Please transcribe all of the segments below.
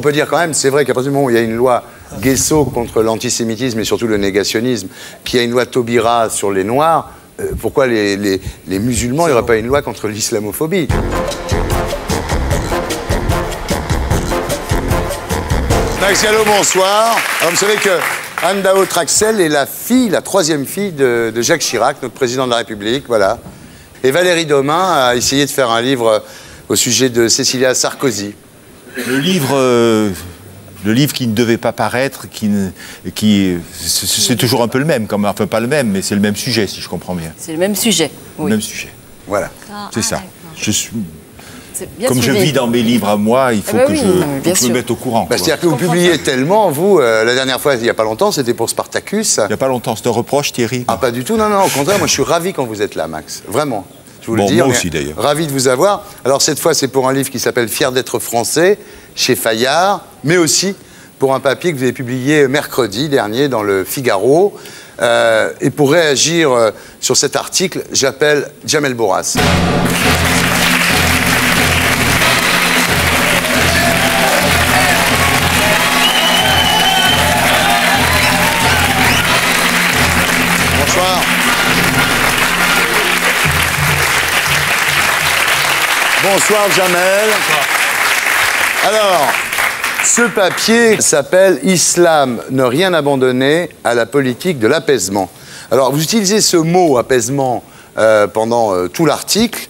On peut dire quand même, c'est vrai qu'à partir du moment où il y a une loi Guesso contre l'antisémitisme et surtout le négationnisme, qu'il y a une loi Taubira sur les Noirs, pourquoi les musulmans, il n'y aurait pas une loi contre l'islamophobie? Max Gallo, bonsoir. Alors, vous savez que Anne Dao-Traxel est la troisième fille de Jacques Chirac, notre président de la République, voilà. Et Valérie Domin a essayé de faire un livre au sujet de Cécilia Sarkozy. Le livre qui ne devait pas paraître, c'est toujours un peu le même, enfin pas le même, mais c'est le même sujet, si je comprends bien. C'est le même sujet, oui. Le même sujet. Voilà, c'est ça. Comme suivi. je vis dans mes livres à moi, il faut que je me mette au courant. C'est-à-dire que vous publiez tellement, vous, la dernière fois, il n'y a pas longtemps, c'était pour Spartacus. Il n'y a pas longtemps, c'est un reproche, Thierry? Ah, pas du tout, non, non, au contraire, moi je suis ravi quand vous êtes là, Max, vraiment. Je vous le dis, moi aussi d'ailleurs. Ravi de vous avoir. Alors cette fois, c'est pour un livre qui s'appelle Fier d'être français, chez Fayard, mais aussi pour un papier que vous avez publié mercredi dernier dans le Figaro. Et pour réagir sur cet article, j'appelle Jamel Bourras. Bonsoir. Bonsoir Jamel. Bonsoir. Alors, ce papier s'appelle « Islam, ne rien abandonner à la politique de l'apaisement ». Alors, vous utilisez ce mot « apaisement » pendant tout l'article,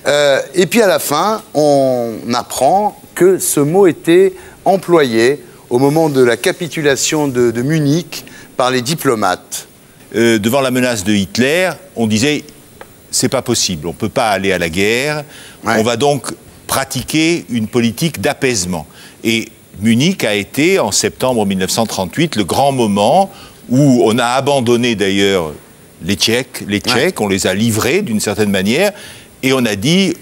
et puis à la fin, on apprend que ce mot était employé au moment de la capitulation de Munich par les diplomates. Devant la menace de Hitler, on disait « c'est pas possible, on peut pas aller à la guerre, on va donc pratiquer une politique d'apaisement ». Et Munich a été, en septembre 1938, le grand moment où on a abandonné d'ailleurs les Tchèques, on les a livrés d'une certaine manière, et on a dit,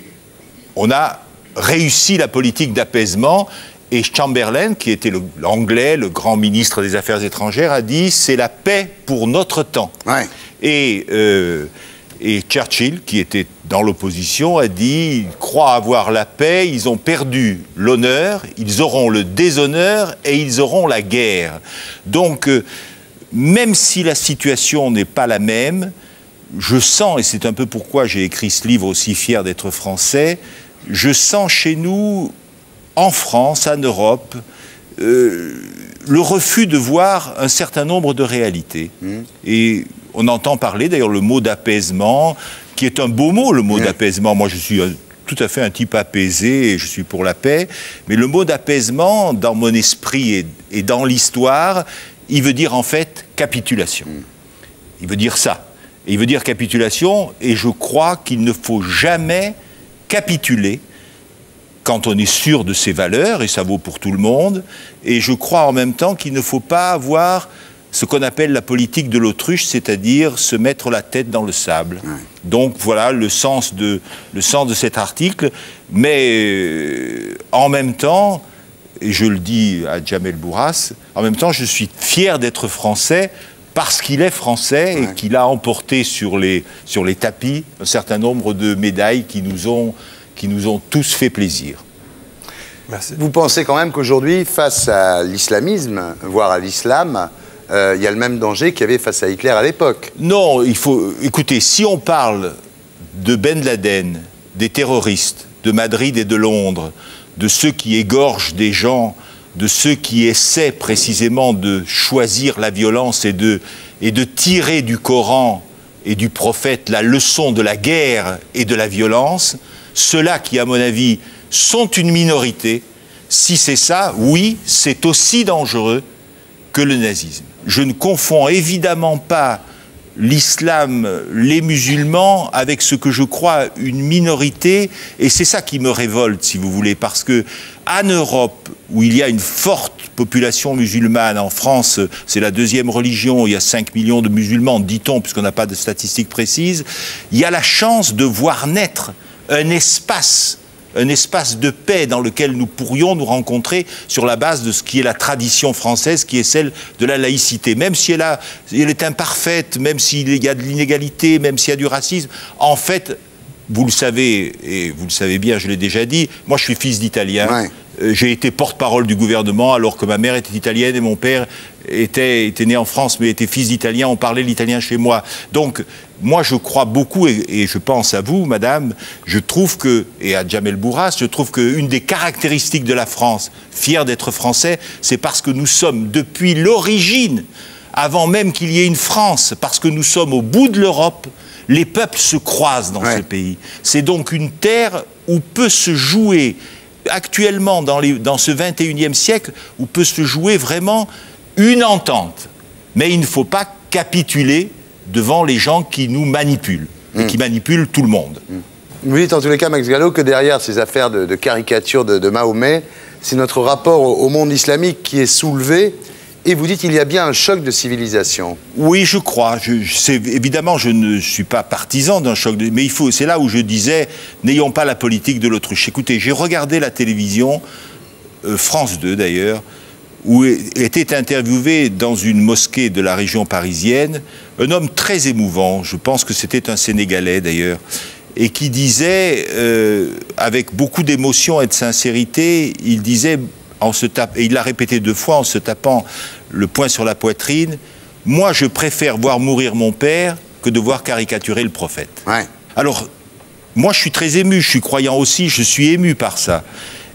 on a réussi la politique d'apaisement, et Chamberlain, qui était l'Anglais, le grand ministre des Affaires étrangères, a dit, c'est la paix pour notre temps. Et Churchill, qui était dans l'opposition, a dit « Ils croient avoir la paix, ils ont perdu l'honneur, ils auront le déshonneur et ils auront la guerre. » Donc, même si la situation n'est pas la même, je sens, et c'est un peu pourquoi j'ai écrit ce livre aussi fier d'être français, je sens chez nous, en France, en Europe, le refus de voir un certain nombre de réalités. Et on entend parler, d'ailleurs, le mot d'apaisement, qui est un beau mot, le mot d'apaisement. Moi, je suis tout à fait un type apaisé et je suis pour la paix. Mais le mot d'apaisement, dans mon esprit et dans l'histoire, il veut dire en fait capitulation. Il veut dire ça. Et il veut dire capitulation, et je crois qu'il ne faut jamais capituler quand on est sûr de ses valeurs, et ça vaut pour tout le monde. Et je crois en même temps qu'il ne faut pas avoir ce qu'on appelle la politique de l'autruche, c'est-à-dire se mettre la tête dans le sable. Donc voilà le sens de cet article. Mais en même temps, et je le dis à Jamel Bourras, en même temps je suis fier d'être français parce qu'il est français et qu'il a emporté sur les tapis un certain nombre de médailles qui nous ont tous fait plaisir. Merci. Vous pensez quand même qu'aujourd'hui, face à l'islamisme, voire à l'islam, il y a le même danger qu'il y avait face à Hitler à l'époque? Non, il faut... Écoutez, si on parle de Ben Laden, des terroristes, de Madrid et de Londres, de ceux qui égorgent des gens, de ceux qui essaient précisément de choisir la violence et de tirer du Coran et du prophète la leçon de la guerre et de la violence, ceux-là qui, à mon avis, sont une minorité, si c'est ça, oui, c'est aussi dangereux que le nazisme. Je ne confonds évidemment pas l'islam, les musulmans, avec ce que je crois une minorité, et c'est ça qui me révolte, si vous voulez, parce que en Europe, où il y a une forte population musulmane, en France, c'est la deuxième religion, il y a 5 millions de musulmans, dit-on, puisqu'on n'a pas de statistiques précises, il y a la chance de voir naître un espace de paix dans lequel nous pourrions nous rencontrer sur la base de ce qui est la tradition française, qui est celle de la laïcité. Même si elle est imparfaite, même s'il y a de l'inégalité, même s'il y a du racisme, en fait, vous le savez, et vous le savez bien, je l'ai déjà dit, moi je suis fils d'Italien. Ouais. J'ai été porte-parole du gouvernement alors que ma mère était italienne et mon père était né en France mais était fils d'Italien, on parlait l'italien chez moi. Donc moi je crois beaucoup et je pense à vous madame, je trouve que, et à Jamel Bourras, je trouve qu'une des caractéristiques de la France, fière d'être français, c'est parce que nous sommes depuis l'origine, avant même qu'il y ait une France, parce que nous sommes au bout de l'Europe, les peuples se croisent dans ce pays. C'est donc une terre où peut se jouer actuellement dans ce 21e siècle, où peut se jouer vraiment une entente. Mais il ne faut pas capituler devant les gens qui nous manipulent, et qui manipulent tout le monde. Vous dites en tous les cas, Max Gallo, que derrière ces affaires de caricature de Mahomet, c'est notre rapport au monde islamique qui est soulevé, et vous dites qu'il y a bien un choc de civilisation. Oui, je crois. Évidemment, je ne suis pas partisan d'un choc, mais c'est là où je disais, n'ayons pas la politique de l'autruche. Écoutez, j'ai regardé la télévision, France 2 d'ailleurs, où était interviewé dans une mosquée de la région parisienne, un homme très émouvant, je pense que c'était un Sénégalais d'ailleurs, et qui disait, avec beaucoup d'émotion et de sincérité, il disait, et il l'a répété 2 fois en se tapant le poing sur la poitrine, « Moi, je préfère voir mourir mon père que de voir caricaturer le prophète. » Alors, moi, je suis très ému, je suis croyant aussi, je suis ému par ça.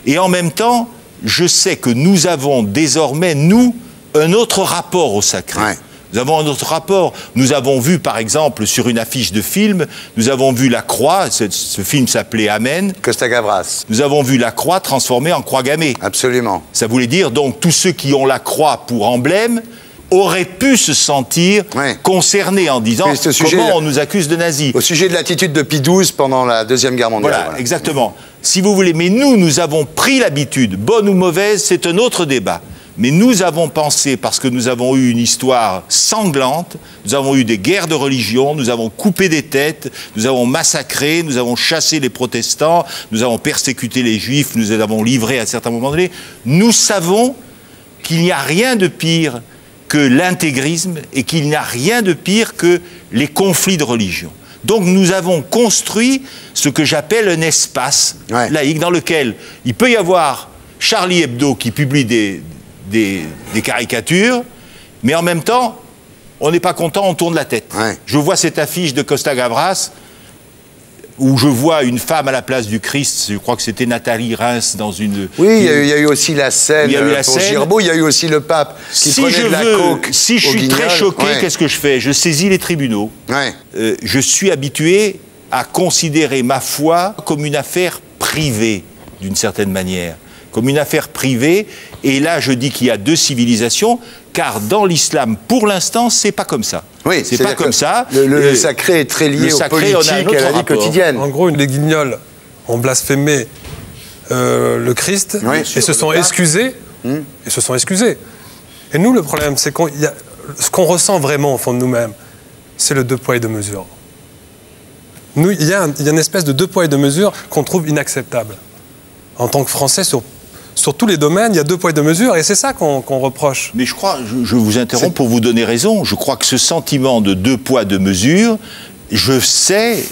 Et en même temps, je sais que nous avons désormais, nous, un autre rapport au sacré. Nous avons un autre rapport. Nous avons vu, par exemple, sur une affiche de film, nous avons vu la croix, ce film s'appelait Amen. Costa Gavras. Nous avons vu la croix transformée en croix gammée. Absolument. Ça voulait dire, donc, tous ceux qui ont la croix pour emblème auraient pu se sentir concernés en disant comment on nous accuse de nazis. Au sujet de l'attitude de Pie XII pendant la Deuxième Guerre mondiale. Voilà, exactement. Si vous voulez, mais nous avons pris l'habitude, bonne ou mauvaise, c'est un autre débat. Mais nous avons pensé, parce que nous avons eu une histoire sanglante, nous avons eu des guerres de religion, nous avons coupé des têtes, nous avons massacré, nous avons chassé les protestants, nous avons persécuté les juifs, nous les avons livrés à certains moments donnés. Nous savons qu'il n'y a rien de pire que l'intégrisme et qu'il n'y a rien de pire que les conflits de religion. Donc nous avons construit ce que j'appelle un espace laïque dans lequel il peut y avoir Charlie Hebdo qui publie des caricatures, mais en même temps, on n'est pas content, on tourne la tête. Je vois cette affiche de Costa Gavras, où je vois une femme à la place du Christ, je crois que c'était Nathalie Reims dans une... Oui, il y a eu aussi la scène pour Girbeau, il y a eu aussi le pape qui prenait de la coke. Si je suis très choqué, qu'est-ce que je fais? Je saisis les tribunaux. Je suis habitué à considérer ma foi comme une affaire privée, d'une certaine manière. Comme une affaire privée, et là je dis qu'il y a 2 civilisations, car dans l'islam, pour l'instant, c'est pas comme ça. Oui, c'est pas comme ça. Le sacré est très lié au politique et à la vie quotidienne. En gros, les Guignols ont blasphémé le Christ et se sont excusés. Et se sont excusés. Et nous, le problème, c'est que ce qu'on ressent vraiment au fond de nous-mêmes, c'est le 2 poids et 2 mesures. Nous, il y a une espèce de 2 poids et 2 mesures qu'on trouve inacceptable. En tant que Français, sur tous les domaines, il y a 2 poids et 2 mesures, et c'est ça qu'on reproche. Mais je crois, je vous interromps pour vous donner raison, je crois que ce sentiment de 2 poids, 2 mesures, je sais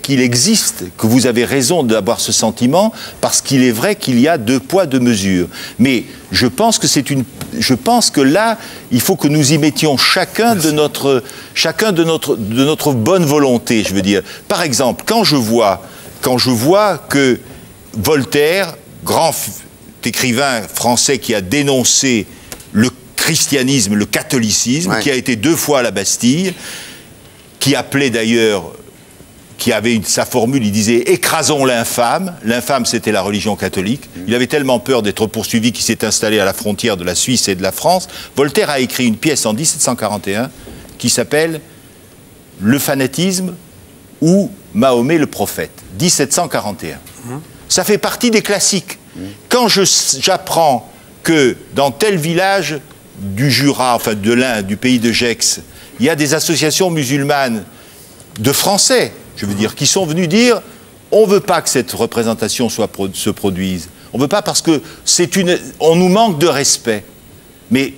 qu'il existe, que vous avez raison d'avoir ce sentiment, parce qu'il est vrai qu'il y a 2 poids, 2 mesures. Mais je pense que là, il faut que nous y mettions chacun de notre bonne volonté, je veux dire. Par exemple, quand je vois que Voltaire, grand écrivain français qui a dénoncé le christianisme, le catholicisme, qui a été 2 fois à la Bastille, qui appelait d'ailleurs, qui avait sa formule, il disait « écrasons l'infâme ». L'infâme, c'était la religion catholique. Il avait tellement peur d'être poursuivi qu'il s'est installé à la frontière de la Suisse et de la France. Voltaire a écrit une pièce en 1741 qui s'appelle « Le fanatisme ou Mahomet le prophète », 1741. Ça fait partie des classiques. Quand j'apprends que dans tel village du Jura, enfin de l'Ain, du pays de Gex, il y a des associations musulmanes de Français, je veux dire, qui sont venus dire on ne veut pas que cette représentation se produise. On ne veut pas parce que on nous manque de respect. Mais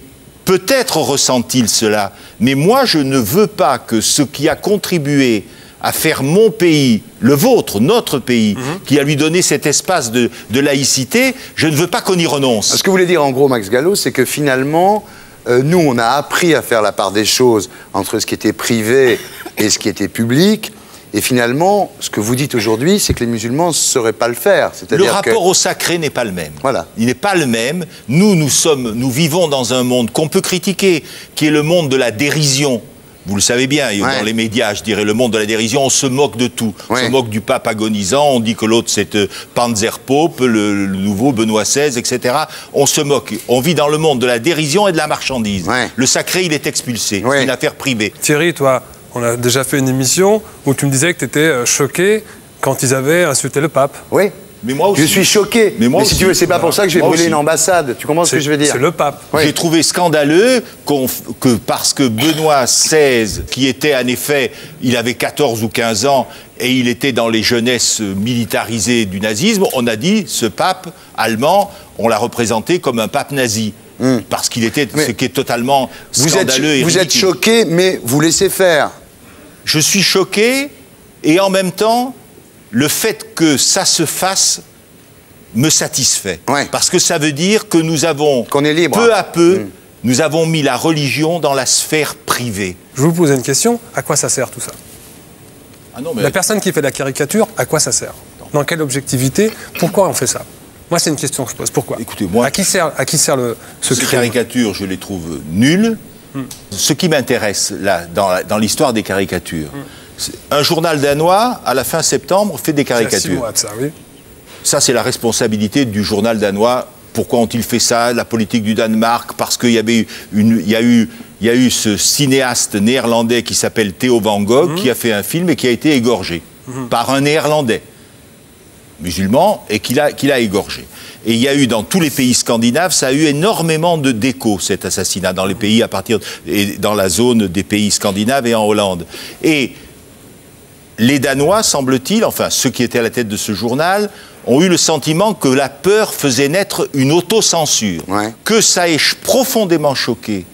peut-être ressent-il cela. Mais moi, je ne veux pas que ce qui a contribué à faire mon pays, le vôtre, notre pays, qui a lui donné cet espace de laïcité, je ne veux pas qu'on y renonce. Ce que vous voulez dire en gros, Max Gallo, c'est que finalement, nous, on a appris à faire la part des choses entre ce qui était privé et ce qui était public. Et finalement, ce que vous dites aujourd'hui, c'est que les musulmans ne sauraient pas le faire. Le rapport au sacré n'est pas le même. Voilà. Il n'est pas le même. Nous vivons dans un monde qu'on peut critiquer, qui est le monde de la dérision. Vous le savez bien, dans les médias, je dirais, le monde de la dérision, on se moque de tout. On se moque du pape agonisant, on dit que l'autre c'est Panzerpope, le nouveau Benoît XVI, etc. On se moque. On vit dans le monde de la dérision et de la marchandise. Le sacré, il est expulsé. C'est une affaire privée. Thierry, toi, on a déjà fait une émission où tu me disais que tu étais choqué quand ils avaient insulté le pape. Oui. Mais moi aussi. Je suis choqué. Mais si tu veux, c'est pas pour ça que je vais brûler une ambassade. Tu comprends ce que je veux dire? C'est le pape. J'ai trouvé scandaleux que parce que Benoît XVI, qui était en effet, il avait 14 ou 15 ans, et il était dans les jeunesses militarisées du nazisme, on a dit, ce pape allemand, on l'a représenté comme un pape nazi. Parce qu'il était, ce qui est totalement scandaleux et ridicule. Vous êtes choqué, mais vous laissez faire. Je suis choqué, et en même temps, le fait que ça se fasse me satisfait. Parce que ça veut dire que nous avons, qu'on est libre. Peu à peu, nous avons mis la religion dans la sphère privée. Je vous pose une question, à quoi ça sert tout ça? La personne qui fait la caricature, à quoi ça sert? Dans quelle objectivité? Pourquoi on fait ça? Moi, c'est une question que je pose. Pourquoi? Écoutez, moi, à qui sert ce ces caricatures, je les trouve nulles. Ce qui m'intéresse, là, dans l'histoire des caricatures, un journal danois, à la fin septembre, fait des caricatures. 6 mois de ça, oui. Ça, c'est la responsabilité du journal danois. Pourquoi ont-ils fait ça? La politique du Danemark, parce qu'il y avait il y a eu ce cinéaste néerlandais qui s'appelle Theo van Gogh, qui a fait un film et qui a été égorgé par un néerlandais musulman et qui l'a égorgé. Et il y a eu dans tous les pays scandinaves, ça a eu énormément de d'écho, cet assassinat, dans les pays dans la zone des pays scandinaves et en Hollande. Et les Danois, semble-t-il, enfin ceux qui étaient à la tête de ce journal, ont eu le sentiment que la peur faisait naître une autocensure. Que ça ait profondément choqué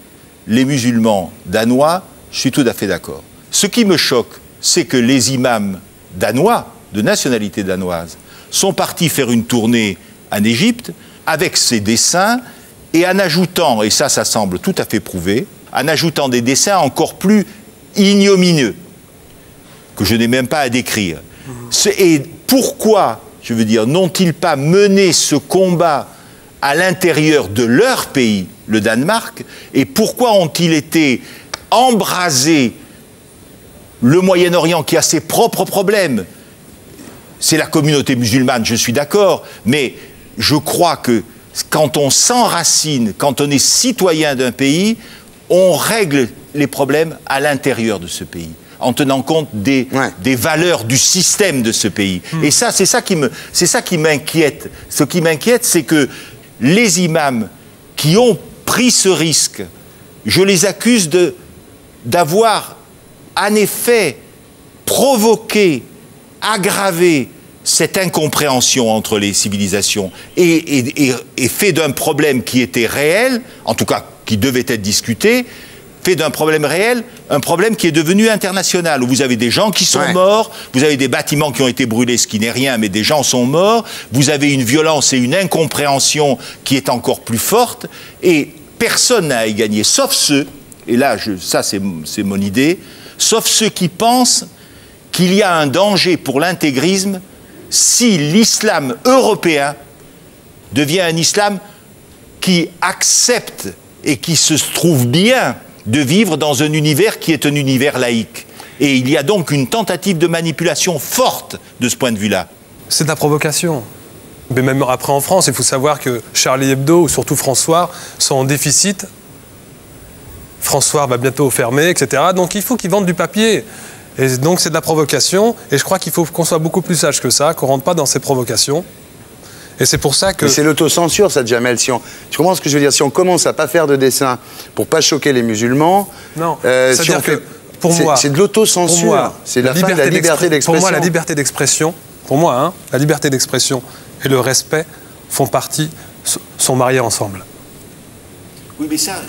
les musulmans danois, je suis tout à fait d'accord. Ce qui me choque, c'est que les imams danois, de nationalité danoise, sont partis faire une tournée en Égypte avec ces dessins et en ajoutant, et ça semble tout à fait prouvé, en ajoutant des dessins encore plus ignominieux, que je n'ai même pas à décrire. Et pourquoi, je veux dire, n'ont-ils pas mené ce combat à l'intérieur de leur pays, le Danemark, et pourquoi ont-ils été embrasés le Moyen-Orient qui a ses propres problèmes? C'est la communauté musulmane, je suis d'accord, mais je crois que quand on s'enracine, quand on est citoyen d'un pays, on règle les problèmes à l'intérieur de ce pays, en tenant compte des valeurs du système de ce pays. Et ça, c'est ça qui m'inquiète. Ce qui m'inquiète, c'est que les imams qui ont pris ce risque, je les accuse d'avoir en effet provoqué, aggravé cette incompréhension entre les civilisations et fait d'un problème qui était réel, en tout cas qui devait être discuté, fait d'un problème réel un problème qui est devenu international, où vous avez des gens qui sont morts, vous avez des bâtiments qui ont été brûlés, ce qui n'est rien, mais des gens sont morts, vous avez une violence et une incompréhension qui est encore plus forte, et personne n'a à y gagner, sauf ceux, et là, ça c'est mon idée, sauf ceux qui pensent qu'il y a un danger pour l'intégrisme si l'islam européen devient un islam qui accepte et qui se trouve bien de vivre dans un univers qui est un univers laïque. Et il y a donc une tentative de manipulation forte de ce point de vue-là. C'est de la provocation. Mais même après en France, il faut savoir que Charlie Hebdo, ou surtout François, sont en déficit. François va bientôt fermer, etc. Donc il faut qu'ils vendent du papier. Et donc c'est de la provocation, et je crois qu'il faut qu'on soit beaucoup plus sage que ça, qu'on ne rentre pas dans ces provocations. Et c'est pour ça que... C'est l'autocensure, ça, Jamel. Tu comprends ce que je veux dire? Si on commence à ne pas faire de dessin pour ne pas choquer les musulmans... Non, c'est-à-dire que, pour moi... C'est de l'autocensure. C'est la fin de la liberté d'expression. Pour moi, la liberté d'expression, la liberté d'expression et le respect font partie, sont mariés ensemble. Oui, mais ça...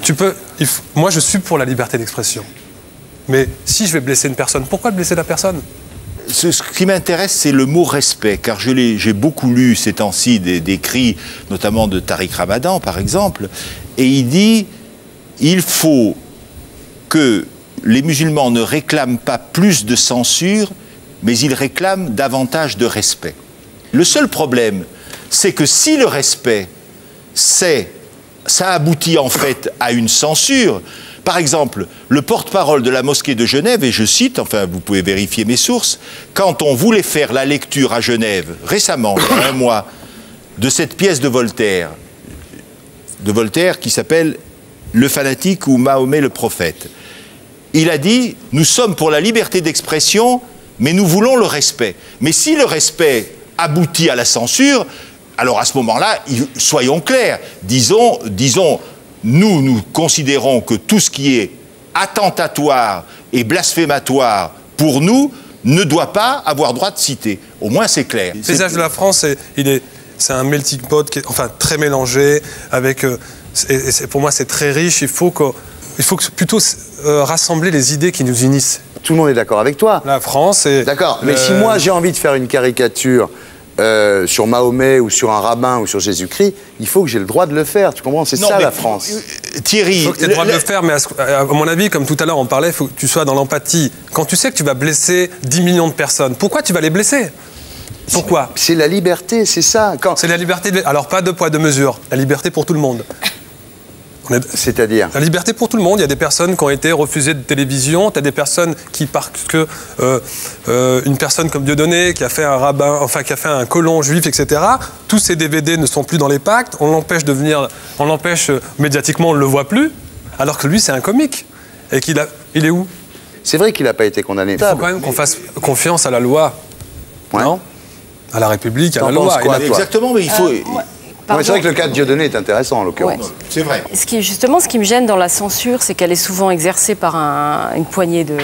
Moi, je suis pour la liberté d'expression. Mais si je vais blesser une personne, pourquoi blesser la personne? ce qui m'intéresse, c'est le mot respect, car j'ai beaucoup lu ces temps-ci des cris, notamment de Tariq Ramadan, par exemple, et il dit « Il faut que les musulmans ne réclament pas plus de censure, mais ils réclament davantage de respect. » Le seul problème, c'est que si le respect, ça aboutit en fait à une censure. Par exemple, le porte-parole de la mosquée de Genève, et je cite, enfin vous pouvez vérifier mes sources, quand on voulait faire la lecture à Genève, récemment, il y a un mois, de cette pièce de Voltaire qui s'appelle « Le fanatique ou Mahomet le prophète », il a dit « Nous sommes pour la liberté d'expression, mais nous voulons le respect. » Mais si le respect aboutit à la censure, alors à ce moment-là, soyons clairs, disons, nous considérons que tout ce qui est attentatoire et blasphématoire pour nous ne doit pas avoir droit de citer. Au moins, c'est clair. Le paysage de la France, c'est un melting pot qui est très mélangé, avec, pour moi, c'est très riche. Il faut plutôt rassembler les idées qui nous unissent. Tout le monde est d'accord avec toi. La France est... D'accord, mais si moi j'ai envie de faire une caricature sur Mahomet ou sur un rabbin ou sur Jésus-Christ, il faut que j'ai le droit de le faire. Tu comprends? C'est ça la France. Thierry... Il faut que tu aies le droit de le faire, mais à mon avis, comme tout à l'heure on parlait, il faut que tu sois dans l'empathie. Quand tu sais que tu vas blesser 10 millions de personnes, pourquoi tu vas les blesser? Pourquoi? C'est la liberté, c'est ça. C'est la liberté. Alors pas deux poids, deux mesures. La liberté pour tout le monde. C'est-à-dire? La liberté pour tout le monde. Il y a des personnes qui ont été refusées de télévision. Tu as des personnes qui, parce que une personne comme Dieudonné, qui a fait un rabbin, enfin qui a fait un colon juif, etc., tous ces DVD ne sont plus dans les pactes. On l'empêche de venir, on l'empêche médiatiquement, on ne le voit plus. Alors que lui, c'est un comique. Et il est où? C'est vrai qu'il n'a pas été condamné. Il faut quand même qu'on fasse confiance à la loi. Ouais. Non? À la République, à la loi. Exactement, mais il faut... Ouais, c'est vrai que le cas de Dieudonné est intéressant en l'occurrence. Ouais. C'est vrai. Justement, ce qui me gêne dans la censure, c'est qu'elle est souvent exercée par une poignée de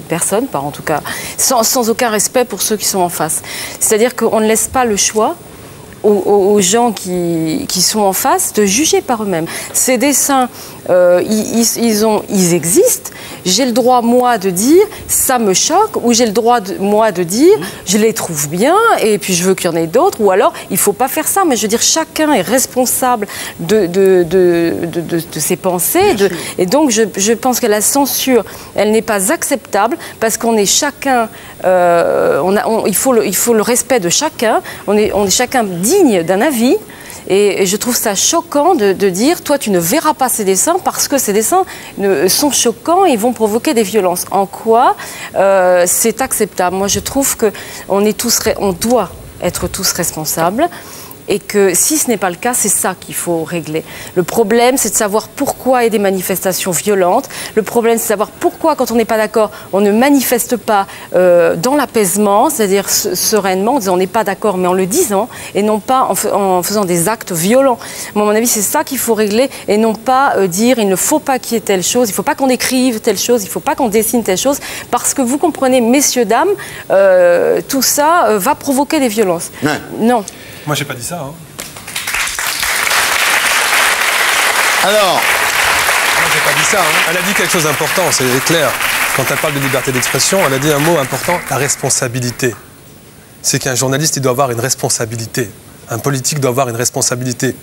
personnes, en tout cas, sans aucun respect pour ceux qui sont en face. C'est-à-dire qu'on ne laisse pas le choix aux gens qui sont en face de juger par eux-mêmes. Ces dessins, ils existent. J'ai le droit, moi, de dire ça me choque, ou j'ai le droit, moi, de dire je les trouve bien, et puis je veux qu'il y en ait d'autres, ou alors il ne faut pas faire ça. Mais je veux dire, chacun est responsable de ses pensées. Et donc, je pense que la censure, elle n'est pas acceptable, parce qu'on est chacun, il faut le respect de chacun, on est chacun digne d'un avis. Et je trouve ça choquant de dire, toi, tu ne verras pas ces dessins parce que ces dessins sont choquants et vont provoquer des violences. En quoi c'est acceptable? Moi, je trouve qu'on doit être tous responsables. Et que si ce n'est pas le cas, c'est ça qu'il faut régler. Le problème, c'est de savoir pourquoi il y a des manifestations violentes. Le problème, c'est de savoir pourquoi, quand on n'est pas d'accord, on ne manifeste pas dans l'apaisement, c'est-à-dire sereinement, en disant on n'est pas d'accord, mais en le disant, et non pas en faisant des actes violents. Moi, à mon avis, c'est ça qu'il faut régler, et non pas dire il ne faut pas qu'il y ait telle chose, il ne faut pas qu'on écrive telle chose, il ne faut pas qu'on dessine telle chose, parce que vous comprenez, messieurs, dames, tout ça va provoquer des violences. Ouais. Non. Moi, j'ai pas dit ça. Hein. Alors, moi, j'ai pas dit ça. Hein. Elle a dit quelque chose d'important, c'est clair. Quand elle parle de liberté d'expression, elle a dit un mot important, la responsabilité. C'est qu'un journaliste, il doit avoir une responsabilité. Un politique doit avoir une responsabilité.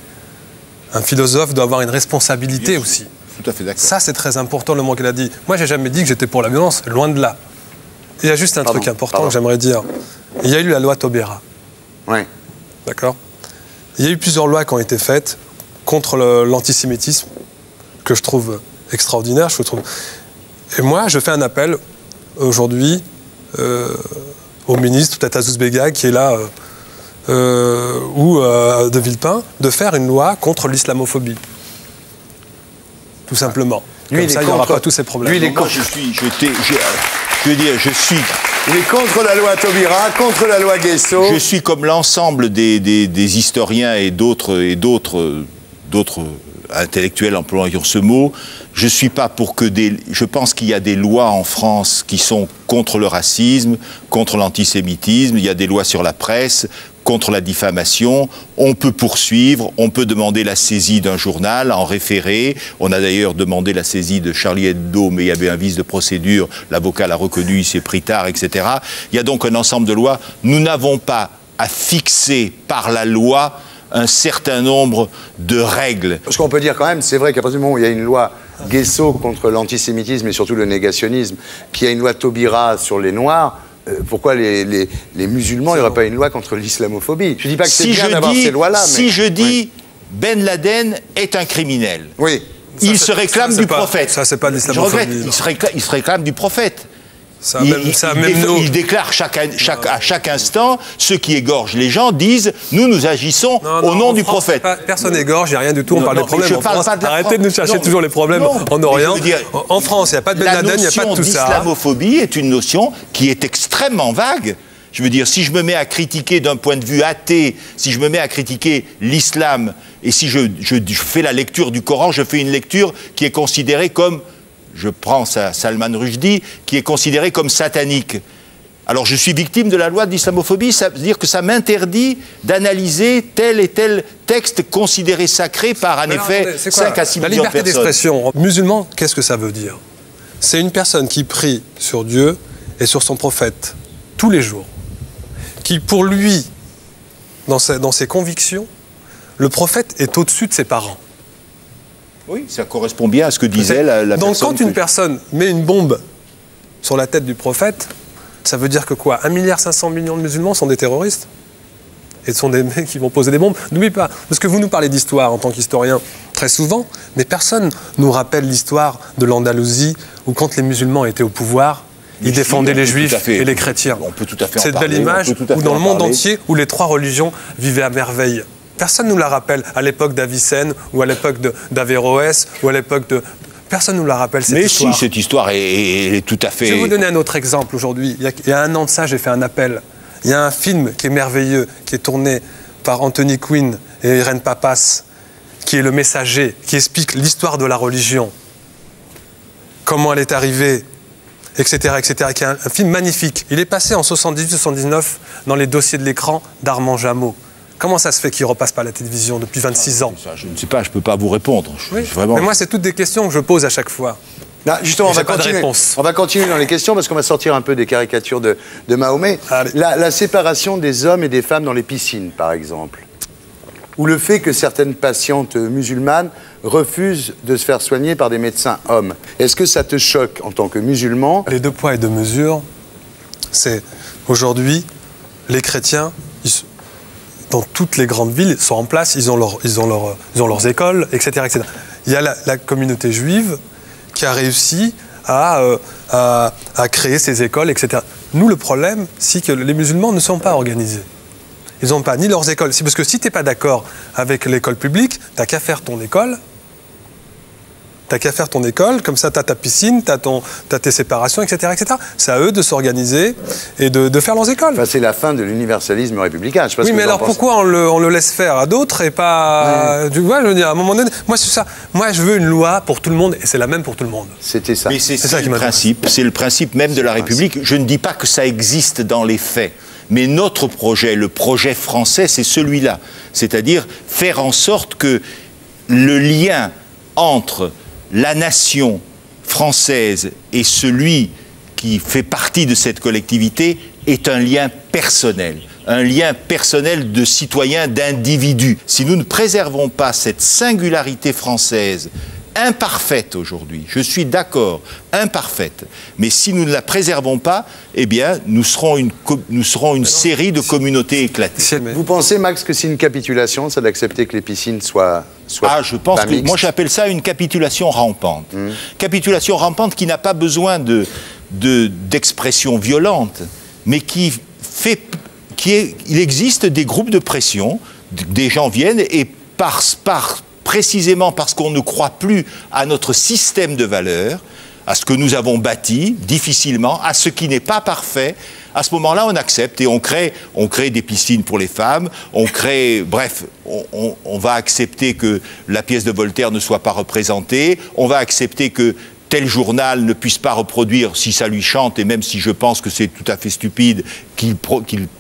Un philosophe doit avoir une responsabilité aussi. Tout à fait d'accord. Ça, c'est très important, le mot qu'elle a dit. Moi, j'ai jamais dit que j'étais pour la violence, loin de là. Il y a juste un truc important que j'aimerais dire. Il y a eu la loi Taubira. Oui. D'accord. Il y a eu plusieurs lois qui ont été faites contre l'antisémitisme, que je trouve extraordinaire. Et moi, je fais un appel aujourd'hui au ministre, peut-être Azouz Begag, qui est là, ou de Villepin, de faire une loi contre l'islamophobie. Tout simplement. Comme ça, il n'y aura pas tous ces problèmes. Lui, il est contre. Il est contre la loi Taubira, contre la loi Guesso. Je suis comme l'ensemble des historiens et d'autres intellectuels employant ce mot. Je suis pas pour que je pense qu'il y a des lois en France qui sont contre le racisme, contre l'antisémitisme. Il y a des lois sur la presse, contre la diffamation. On peut poursuivre, on peut demander la saisie d'un journal, en référer. On a d'ailleurs demandé la saisie de Charlie Hebdo, mais il y avait un vice de procédure. L'avocat l'a reconnu, il s'est pris tard, etc. Il y a donc un ensemble de lois. Nous n'avons pas à fixer par la loi un certain nombre de règles. Ce qu'on peut dire quand même, c'est vrai qu'à partir du moment où il y a une loi Guesso contre l'antisémitisme et surtout le négationnisme, puis il y a une loi Taubira sur les Noirs, pourquoi les musulmans, il n'y aurait pas une loi contre l'islamophobie? Je ne dis pas que c'est bien d'avoir ces lois-là, mais... Si je dis Ben Laden est un criminel, oui. Il se réclame du prophète. Ça, c'est pas de l'islamophobie. Il se réclame du prophète. Il déclare à chaque instant, ceux qui égorgent les gens disent « Nous agissons au nom du prophète ». Personne n'égorge, il n'y a rien du tout, on parle des problèmes en France. Arrêtez de nous chercher toujours les problèmes en Orient. En France, il n'y a pas de Ben Laden, il n'y a pas de tout ça. L'islamophobie est une notion qui est extrêmement vague. Je veux dire, si je me mets à critiquer d'un point de vue athée, si je me mets à critiquer l'islam, et si je fais la lecture du Coran, je fais une lecture qui est considérée comme... Je prends Salman Rushdie, qui est considéré comme satanique. Alors je suis victime de la loi de l'islamophobie, ça veut dire que ça m'interdit d'analyser tel et tel texte considéré sacré par, en effet, 5 à 6 millions de personnes. La liberté d'expression, musulman, qu'est-ce que ça veut dire? C'est une personne qui prie sur Dieu et sur son prophète tous les jours, qui pour lui, dans ses convictions, le prophète est au-dessus de ses parents. Oui, ça correspond bien à ce que disait la personne. Donc quand une personne met une bombe sur la tête du prophète, ça veut dire que quoi? 1,5 milliard de musulmans sont des terroristes? Et ce sont des mecs qui vont poser des bombes? N'oubliez pas, parce que vous nous parlez d'histoire en tant qu'historien très souvent, mais personne nous rappelle l'histoire de l'Andalousie où quand les musulmans étaient au pouvoir, ils défendaient les juifs et les chrétiens. On peut tout à fait en cette parler. Belle image où dans le monde entier, où les 3 religions vivaient à merveille. Personne ne nous la rappelle à l'époque d'Avicenne ou à l'époque d'Averroès ou à l'époque de... Personne ne nous la rappelle, cette histoire. Mais si, cette histoire est tout à fait... Je vais vous donner un autre exemple aujourd'hui. Il y a 1 an de ça, j'ai fait un appel. Il y a un film qui est merveilleux, qui est tourné par Anthony Quinn et Irène Papas, qui est Le Messager, qui explique l'histoire de la religion, comment elle est arrivée, etc., etc., qui est un film magnifique. Il est passé en 78-79 dans les dossiers de l'écran d'Armand Jameau. Comment ça se fait qu'il ne repasse pas à la télévision depuis 26 ans? Je ne sais pas, je ne peux pas vous répondre. Oui. Mais moi, c'est toutes des questions que je pose à chaque fois. Non, justement, on va continuer dans les questions parce qu'on va sortir un peu des caricatures de Mahomet. La séparation des hommes et des femmes dans les piscines, par exemple. Ou le fait que certaines patientes musulmanes refusent de se faire soigner par des médecins hommes. Est-ce que ça te choque en tant que musulman? Les 2 poids et 2 mesures, c'est aujourd'hui, les chrétiens... dans toutes les grandes villes, sont en place, ils ont leurs écoles, etc., etc. Il y a la communauté juive qui a réussi à créer ces écoles, etc. Nous, le problème, c'est que les musulmans ne sont pas organisés. Ils n'ont pas ni leurs écoles. C'est parce que si tu n'es pas d'accord avec l'école publique, tu n'as qu'à faire ton école. T'as qu'à faire ton école, comme ça, tu as ta piscine, tu as tes séparations, etc., etc. C'est à eux de s'organiser et de faire leurs écoles. Enfin, c'est la fin de l'universalisme républicain. Je sais pas oui, mais alors pourquoi on le laisse faire à d'autres et pas... Ouais. Tu vois, je veux dire, à un moment donné, moi, c'est ça. Moi, je veux une loi pour tout le monde et c'est la même pour tout le monde. C'était ça. Mais c'est ça qui m'intéresse. C'est le principe même de la République. Je ne dis pas que ça existe dans les faits. Mais notre projet, le projet français, c'est celui-là. C'est-à-dire faire en sorte que le lien entre la nation française et celui qui fait partie de cette collectivité est un lien personnel de citoyen, d'individu. Si nous ne préservons pas cette singularité française, imparfaite aujourd'hui, je suis d'accord, imparfaite, mais si nous ne la préservons pas, eh bien, nous serons une série de communautés éclatées. Vous pensez, Max, que c'est une capitulation, ça d'accepter que les piscines soient je pense que moi j'appelle ça une capitulation rampante. Capitulation rampante qui n'a pas besoin d'expression violente, mais il existe des groupes de pression, des gens viennent et précisément parce qu'on ne croit plus à notre système de valeurs, à ce que nous avons bâti difficilement, à ce qui n'est pas parfait, à ce moment-là, on accepte et on crée des piscines pour les femmes, bref, on va accepter que la pièce de Voltaire ne soit pas représentée, on va accepter que tel journal ne puisse pas reproduire, si ça lui chante, et même si je pense que c'est tout à fait stupide, qu'il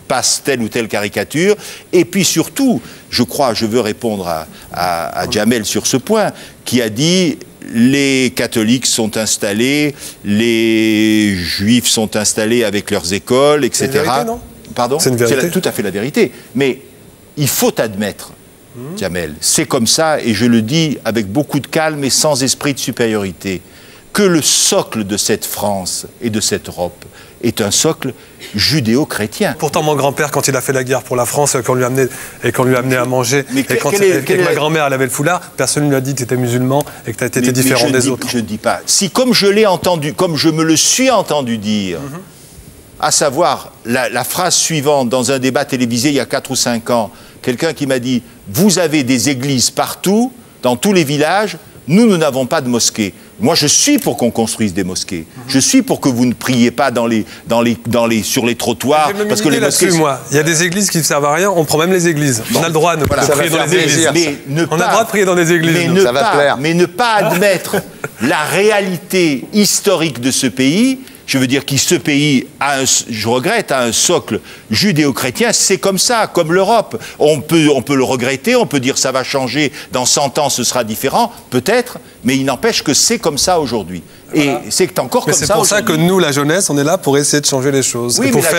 passe telle ou telle caricature. Et puis surtout, je veux répondre à Jamel sur ce point, qui a dit... Les catholiques sont installés, les juifs sont installés avec leurs écoles, etc. C'est une vérité, non? Pardon? C'est une vérité. Tout à fait la vérité. Mais il faut admettre, Jamel, c'est comme ça, et je le dis avec beaucoup de calme et sans esprit de supériorité, que le socle de cette France et de cette Europe est un socle judéo-chrétien. Pourtant, mon grand-père, quand il a fait la guerre pour la France, et qu'on lui amenait à manger, et ma grand-mère, elle avait le foulard, personne ne lui a dit que tu étais musulman et que tu étais différent des autres. Je ne dis pas. Si, comme je l'ai entendu, comme je me le suis entendu dire, à savoir la phrase suivante dans un débat télévisé il y a 4 ou 5 ans, quelqu'un qui m'a dit « Vous avez des églises partout, dans tous les villages, nous n'avons pas de mosquée ». Moi, je suis pour qu'on construise des mosquées. Je suis pour que vous ne priez pas sur les trottoirs. Parce que les mosquées... moi. Il y a des églises qui ne servent à rien, on prend même les églises. Bon. On a le droit de prier dans les églises. On a le droit de prier dans des églises. Mais ne pas admettre la réalité historique de ce pays... Je veux dire que ce pays, je regrette, a un socle judéo-chrétien, c'est comme ça, comme l'Europe. On peut le regretter, on peut dire ça va changer, dans 100 ans ce sera différent, peut-être, mais il n'empêche que c'est comme ça aujourd'hui. Voilà. Et c'est encore comme ça aujourd'hui. C'est pour ça que nous, la jeunesse, on est là pour essayer de changer les choses. Oui, mais la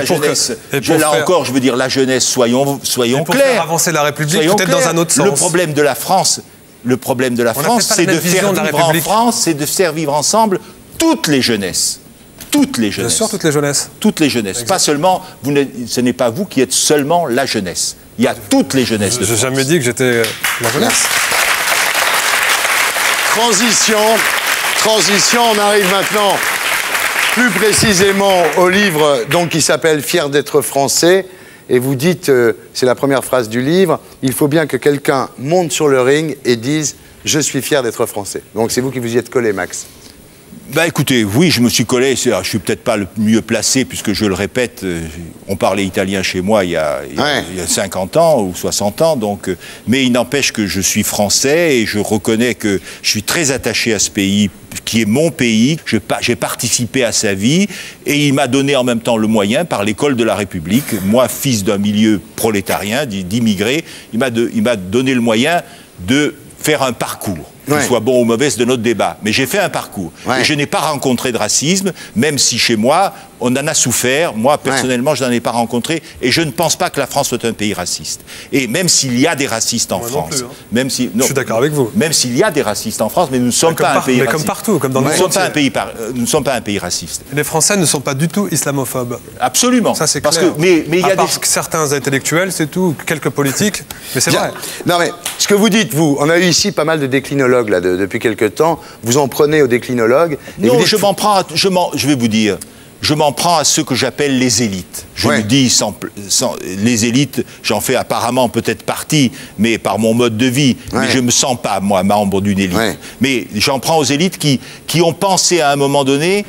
jeunesse, je veux dire, la jeunesse, soyons clairs. Pour faire avancer la République, peut-être dans un autre sens. Le problème de la France, c'est de faire vivre ensemble toutes les jeunesses. Toutes les jeunesses. Bien sûr, toutes les jeunesses. Toutes les jeunesses. Exactement. Pas seulement, ce n'est pas vous qui êtes seulement la jeunesse. Il y a toutes les jeunesses de France. Je n'ai jamais dit que j'étais la jeunesse. Transition, on arrive maintenant plus précisément au livre donc, qui s'appelle « Fier d'être français ». Et vous dites, c'est la première phrase du livre, il faut bien que quelqu'un monte sur le ring et dise « Je suis fier d'être français ». Donc c'est vous qui vous y êtes collé, Max. Bah écoutez, oui, je me suis collé, je suis peut-être pas le mieux placé, puisque je le répète, on parlait italien chez moi il y a 50 ans ou 60 ans, donc, mais il n'empêche que je suis français et je reconnais que je suis très attaché à ce pays, qui est mon pays, j'ai participé à sa vie, et il m'a donné en même temps le moyen, par l'école de la République, moi, fils d'un milieu prolétarien, d'immigrés, il m'a donné le moyen de faire un parcours. Qu'il soit bon ou mauvais de notre débat. Mais j'ai fait un parcours. Et je n'ai pas rencontré de racisme, même si chez moi, on en a souffert. Moi, personnellement, je n'en ai pas rencontré. Et je ne pense pas que la France soit un pays raciste. Et même s'il y a des racistes en France... Plus, hein. Même si, non, je suis d'accord avec vous. Même s'il y a des racistes en France, mais nous ne sommes pas un pays raciste. Comme partout, comme dans le monde. Nous ne sommes pas un pays raciste. Les Français ne sont pas du tout islamophobes. Absolument. Ça, c'est clair. Mais il y a certains intellectuels, c'est tout, quelques politiques, mais c'est vrai. Non, mais ce que vous dites, vous, on a eu ici pas mal de déclinologues là, depuis quelque temps. Vous en prenez aux déclinologues. Non, je vais vous dire, je m'en prends à ceux que j'appelle les élites. Je le dis les élites, j'en fais apparemment peut-être partie, mais par mon mode de vie. Mais je ne me sens pas, moi, membre d'une élite. Mais j'en prends aux élites qui ont pensé à un moment donné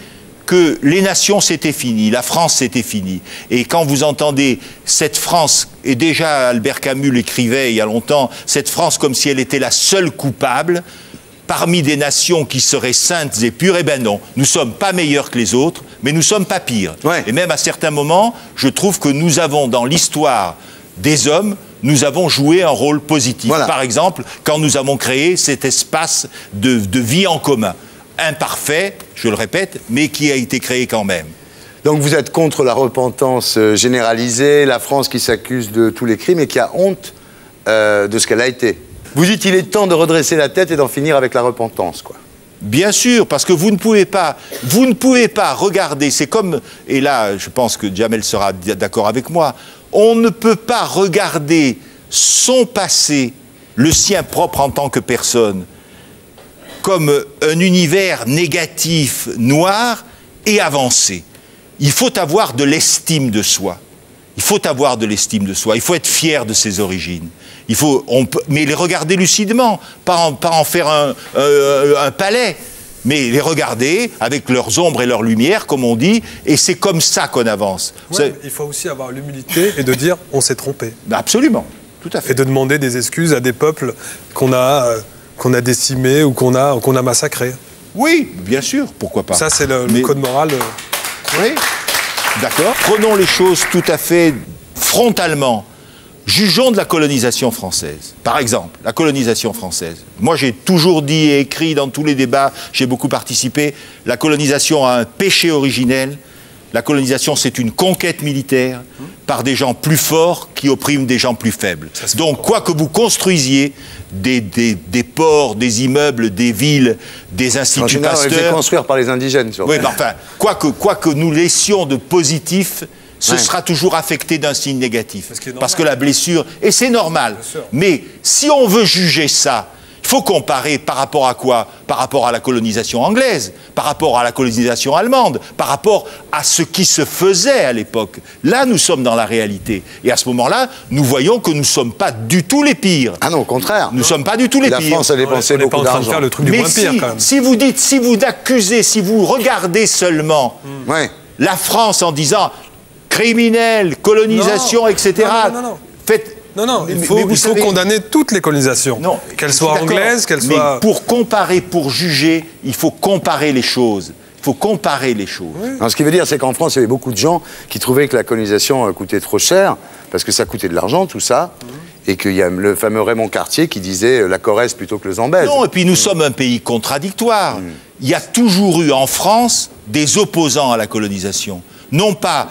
que les nations, c'était fini, la France, c'était fini. Et quand vous entendez cette France, et déjà Albert Camus l'écrivait il y a longtemps, cette France comme si elle était la seule coupable, parmi des nations qui seraient saintes et pures, eh bien non, nous ne sommes pas meilleurs que les autres, mais nous ne sommes pas pires. Et même à certains moments, je trouve que nous avons, dans l'histoire des hommes, nous avons joué un rôle positif. Par exemple, quand nous avons créé cet espace de vie en commun. Imparfait, je le répète, mais qui a été créé quand même. Donc vous êtes contre la repentance généralisée, la France qui s'accuse de tous les crimes et qui a honte de ce qu'elle a été. Vous dites qu'il est temps de redresser la tête et d'en finir avec la repentance, quoi. Bien sûr, parce que vous ne pouvez pas regarder, c'est comme, et là je pense que Jamel sera d'accord avec moi, on ne peut pas regarder son passé, le sien propre en tant que personne, comme un univers négatif, noir et avancé. Il faut avoir de l'estime de soi. Il faut avoir de l'estime de soi. Il faut être fier de ses origines. Mais les regarder lucidement, pas en faire un palais. mais les regarder avec leurs ombres et leurs lumières, comme on dit, et c'est comme ça qu'on avance. Ouais, il faut aussi avoir l'humilité et de dire on s'est trompé. Absolument, tout à fait. Et de demander des excuses à des peuples qu'on a décimés ou qu'on a massacrés. Oui, bien sûr, pourquoi pas. Ça, c'est le code moral. Oui, d'accord. Prenons les choses tout à fait frontalement. Jugeons de la colonisation française. Par exemple, la colonisation française. Moi, j'ai toujours dit et écrit dans tous les débats, j'ai beaucoup participé, la colonisation a un péché originel. La colonisation, c'est une conquête militaire par des gens plus forts qui oppriment des gens plus faibles. Donc, quoi que vous construisiez, des ports, des immeubles, des villes, des instituts Pasteur... On les fait construire par les indigènes, surtout. Oui, mais enfin, quoi que nous laissions de positif, ce sera toujours affecté d'un signe négatif. Parce que la blessure... Et c'est normal. Mais si on veut juger ça, il faut comparer par rapport à quoi? Par rapport à la colonisation anglaise, par rapport à la colonisation allemande, par rapport à ce qui se faisait à l'époque. Là, nous sommes dans la réalité. Et à ce moment-là, nous voyons que nous ne sommes pas du tout les pires. Ah non, au contraire. Nous ne sommes pas du tout les pires. La France a dépensé beaucoup d'argent. Faire le truc du moins pire, quand même. Si vous dites, si vous accusez, si vous regardez seulement la France en disant criminel, colonisation, etc. Non. Faites... Non, il faut condamner toutes les colonisations. Qu'elles soient anglaises, qu'elles soient... Mais pour comparer, pour juger, il faut comparer les choses. Il faut comparer les choses. Oui. Non, ce qui veut dire, c'est qu'en France, il y avait beaucoup de gens qui trouvaient que la colonisation coûtait trop cher, parce que ça coûtait de l'argent, tout ça, et qu'il y a le fameux Raymond Cartier qui disait la Corrèze plutôt que le Zambèze. Non, et puis nous sommes un pays contradictoire. Il y a toujours eu en France des opposants à la colonisation. Non pas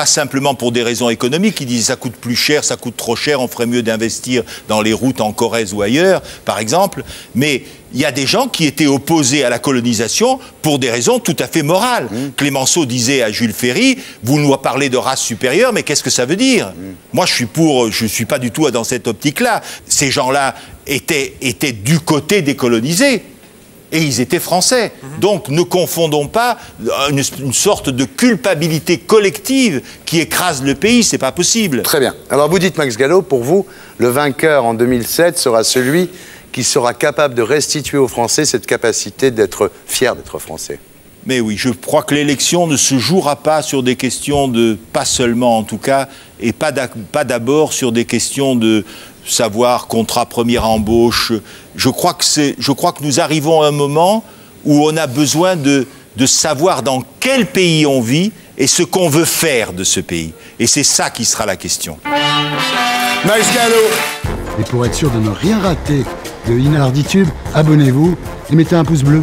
simplement pour des raisons économiques, qui disent ça coûte plus cher, ça coûte trop cher, on ferait mieux d'investir dans les routes en Corrèze ou ailleurs, par exemple, mais il y a des gens qui étaient opposés à la colonisation pour des raisons tout à fait morales. Clémenceau disait à Jules Ferry, vous nous parlez de race supérieure, mais qu'est-ce que ça veut dire? Moi, je suis pas du tout dans cette optique-là. Ces gens-là étaient du côté des colonisés. Et ils étaient français. Donc ne confondons pas une sorte de culpabilité collective qui écrase le pays, c'est pas possible. Très bien. Alors vous dites, Max Gallo, pour vous, le vainqueur en 2007 sera celui qui sera capable de restituer aux Français cette capacité d'être fier d'être français. Mais oui, je crois que l'élection ne se jouera pas sur des questions de, pas seulement en tout cas, et pas d'abord sur des questions de savoir contrat première embauche. Je crois que nous arrivons à un moment où on a besoin de savoir dans quel pays on vit et ce qu'on veut faire de ce pays. Et c'est ça qui sera la question. Max Gallo. Et pour être sûr de ne rien rater de Inarditube, abonnez-vous et mettez un pouce bleu.